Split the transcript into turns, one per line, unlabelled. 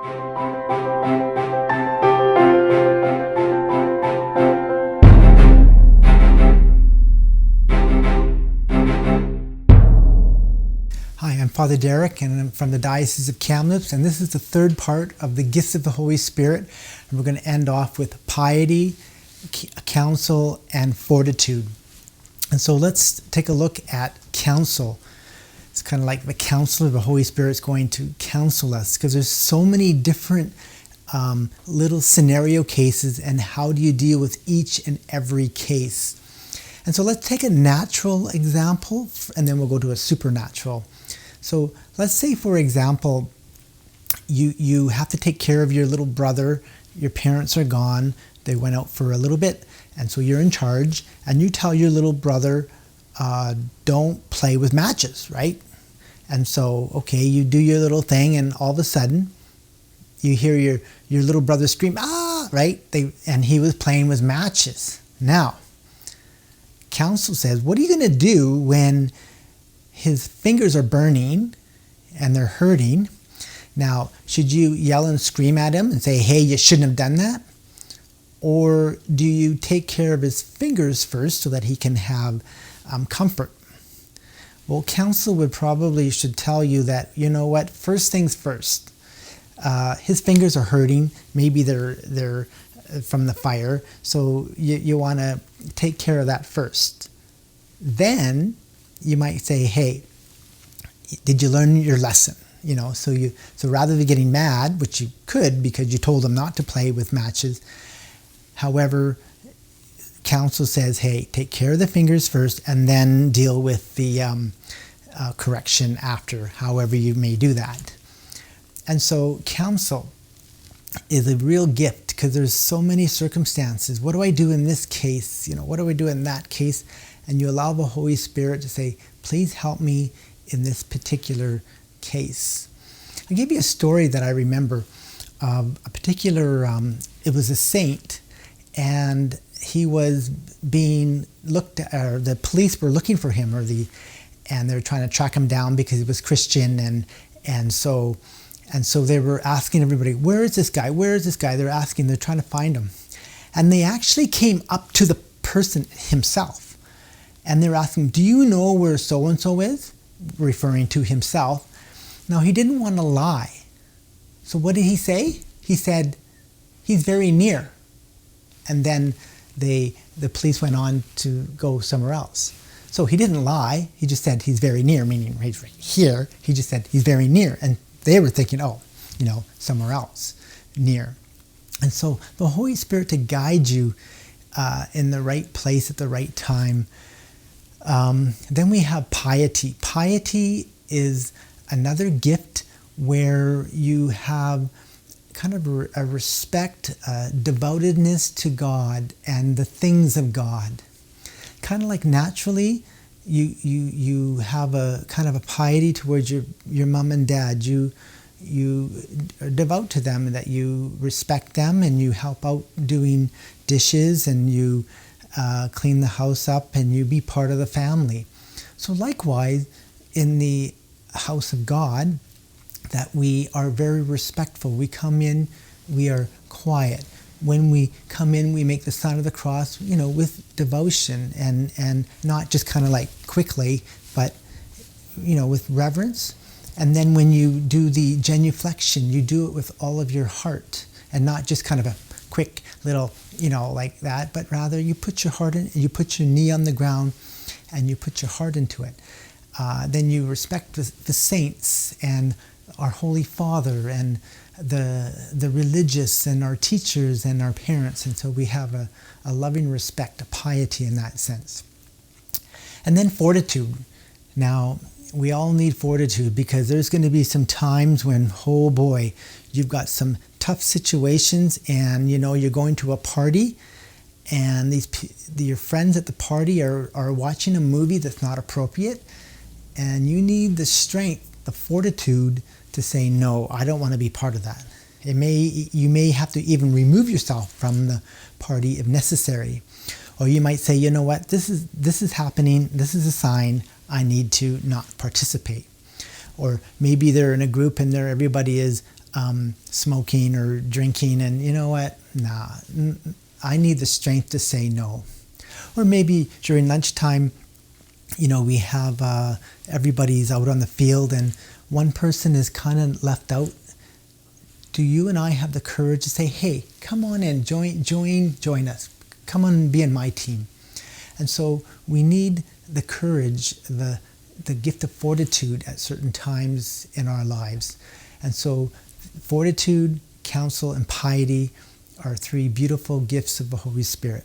Hi, I'm Father Derek, and I'm from the Diocese of Kamloops, and this is the third part of the Gifts of the Holy Spirit, and we're going to end off with Piety, Counsel, and Fortitude. And so let's take a look at Counsel. It's kind of like the Counselor of the Holy Spirit is going to counsel us, because there's so many different little scenario cases, and how do you deal with each and every case. And so let's take a natural example, and then we'll go to a supernatural. So let's say, for example, you have to take care of your little brother. Your parents are gone. They went out for a little bit, and so you're in charge, and you tell your little brother, don't play with matches, right? And so, okay, you do your little thing, and all of a sudden, you hear your little brother scream, ah, right? And he was playing with matches. Now, Counsel says, what are you going to do when his fingers are burning and they're hurting? Now, should you yell and scream at him and say, hey, you shouldn't have done that? Or do you take care of his fingers first so that he can have comfort? Well, Counsel would probably should tell you that, you know what, first things first. His fingers are hurting. Maybe they're from the fire. So you want to take care of that first. Then you might say, hey, did you learn your lesson? You know, so rather than getting mad, which you could because you told him not to play with matches, however, Counsel says, hey, take care of the fingers first and then deal with the correction after, however you may do that. And so Counsel is a real gift, because there's so many circumstances. What do I do in this case? You know, what do I do in that case? And you allow the Holy Spirit to say, please help me in this particular case. I'll give you a story that I remember of a particular, it was a saint, and he was being looked at, or the police were looking for him, and they were trying to track him down because he was Christian, and so they were asking everybody, where is this guy? Where is this guy? They're trying to find him. And they actually came up to the person himself. And they're asking, do you know where so-and-so is? Referring to himself. Now, he didn't want to lie. So what did he say? He said, he's very near. And then the police went on to go somewhere else. So he didn't lie. He just said he's very near, meaning he's right here. He just said he's very near. And they were thinking, oh, you know, somewhere else, near. And so the Holy Spirit to guide you in the right place at the right time. Then we have piety. Piety is another gift where you have kind of a respect, devotedness to God and the things of God. Kind of like naturally, you have a kind of a piety towards your mom and dad. You are devout to them, and that you respect them, and you help out doing dishes, and you clean the house up, and you be part of the family. So likewise, in the house of God, that we are very respectful. We come in, we are quiet. When we come in, we make the sign of the cross, you know, with devotion, and not just kind of like quickly, but, you know, with reverence. And then when you do the genuflection, you do it with all of your heart, and not just kind of a quick little, you know, like that, but rather you put your heart in, you put your knee on the ground, and you put your heart into it. Then you respect the saints and our Holy Father and the religious and our teachers and our parents. And so we have a loving respect, a piety in that sense. And then fortitude. Now, we all need fortitude, because there's going to be some times when, oh boy, you've got some tough situations, and you know, you're going to a party, and your friends at the party are watching a movie that's not appropriate, and you need the strength, the fortitude to say, no, I don't want to be part of that. You may have to even remove yourself from the party if necessary. Or you might say, you know what, this is happening, this is a sign, I need to not participate. Or maybe they're in a group and everybody is smoking or drinking, and you know what? Nah, I need the strength to say no. Or maybe during lunchtime, we have everybody's out on the field and one person is kind of left out. Do you and I have the courage to say, hey, come on in, join us. Come on and be in my team. And so we need the courage, the gift of fortitude at certain times in our lives. And so fortitude, counsel, and piety are three beautiful gifts of the Holy Spirit.